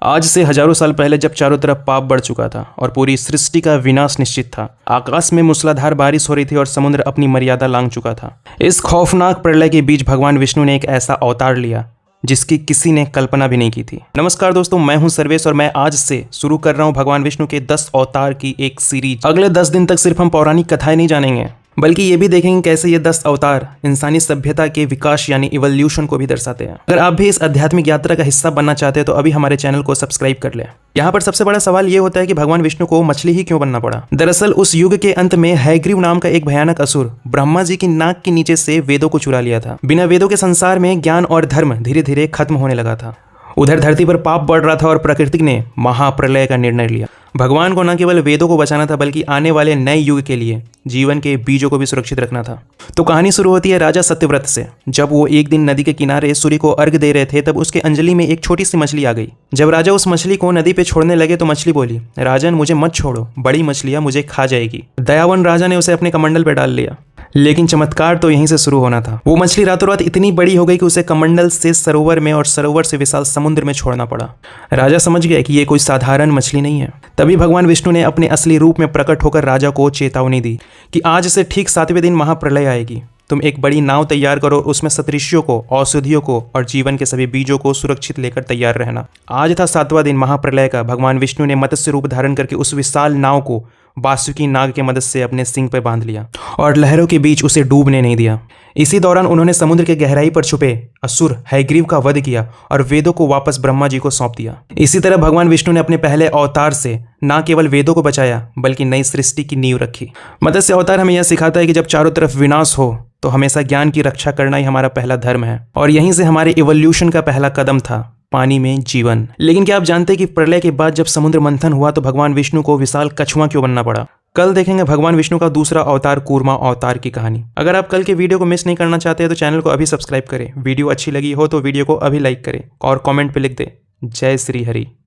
आज से हजारों साल पहले जब चारों तरफ पाप बढ़ चुका था और पूरी सृष्टि का विनाश निश्चित था, आकाश में मूसलाधार बारिश हो रही थी और समुद्र अपनी मर्यादा लांघ चुका था। इस खौफनाक प्रलय के बीच भगवान विष्णु ने एक ऐसा अवतार लिया जिसकी किसी ने कल्पना भी नहीं की थी। नमस्कार दोस्तों, मैं हूं सर्वेश और मैं आज से शुरू कर रहा हूं भगवान विष्णु के 10 अवतार की एक सीरीज। अगले 10 दिन तक सिर्फ हम पौराणिक कथाएं नहीं जानेंगे बल्कि ये भी देखेंगे कैसे ये 10 अवतार इंसानी सभ्यता के विकास यानी इवोल्यूशन को भी दर्शाते हैं। अगर आप भी इस आध्यात्मिक यात्रा का हिस्सा बनना चाहते हैं तो अभी हमारे चैनल को सब्सक्राइब कर लें। यहाँ पर सबसे बड़ा सवाल ये होता है कि भगवान विष्णु को मछली ही क्यों बनना पड़ा। दरअसल उस युग के अंत में हैग्रीव नाम का एक भयानक असुर ब्रह्मा जी की नाक के नीचे से वेदों को चुरा लिया था। बिना वेदों के संसार में ज्ञान और धर्म धीरे धीरे खत्म होने लगा था। उधर धरती पर पाप बढ़ रहा था और प्रकृति ने महाप्रलय का निर्णय लिया। भगवान को न केवल वेदों को बचाना था बल्कि आने वाले नए युग के लिए जीवन के बीजों को भी सुरक्षित रखना था। तो कहानी शुरू होती है राजा सत्यव्रत से। जब वो एक दिन नदी के किनारे सूर्य को अर्घ दे रहे थे तब उसके अंजलि में एक छोटी सी मछली आ गई। जब राजा उस मछली को नदी पे छोड़ने लगे तो मछली बोली, राजन मुझे मत छोड़ो, बड़ी मछलियां मुझे खा जाएगी। दयावान राजा ने उसे अपने कमंडल पे डाल लिया। लेकिन चमत्कार तो यहीं से शुरू होना था। वो मछली रातों रात इतनी बड़ी हो गई कि उसे कमंडल से सरोवर में और सरोवर से विशाल समुद्र में छोड़ना पड़ा। राजा समझ गया कि ये कोई साधारण मछली नहीं है। तभी भगवान विष्णु ने अपने असली रूप में प्रकट होकर राजा को चेतावनी दी कि आज से ठीक 7वें दिन महाप्रलय आएगी। तुम एक बड़ी नाव तैयार करो, उसमें सतृषियों को, औषधियों को और जीवन के सभी बीजों को सुरक्षित लेकर तैयार रहना। आज था 7वां दिन महाप्रलय का। भगवान विष्णु ने मत्स्य रूप धारण करके उस विशाल नाव को वासुकी नाग के मदद से अपने सिंग पर बांध लिया और लहरों के बीच उसे डूबने नहीं दिया। इसी दौरान उन्होंने समुद्र के गहराई पर छुपे असुर हैग्रीव का वध किया और वेदों को वापस ब्रह्मा जी को सौंप दिया। इसी तरह भगवान विष्णु ने अपने पहले अवतार से न केवल वेदों को बचाया बल्कि नई सृष्टि की नींव रखी। मत्स्य अवतार हमें यह सिखाता है कि जब चारों तरफ विनाश हो तो हमेशा ज्ञान की रक्षा करना ही हमारा पहला धर्म है और यहीं से हमारे इवोल्यूशन का पहला कदम था, पानी में जीवन। लेकिन क्या आप जानते हैं कि प्रलय के बाद जब समुद्र मंथन हुआ तो भगवान विष्णु को विशाल कछुआ क्यों बनना पड़ा। कल देखेंगे भगवान विष्णु का दूसरा अवतार कूर्मा अवतार की कहानी। अगर आप कल के वीडियो को मिस नहीं करना चाहते हैं तो चैनल को अभी सब्सक्राइब करें। वीडियो अच्छी लगी हो तो वीडियो को अभी लाइक करें और कमेंट पे लिख दें जय श्री हरि।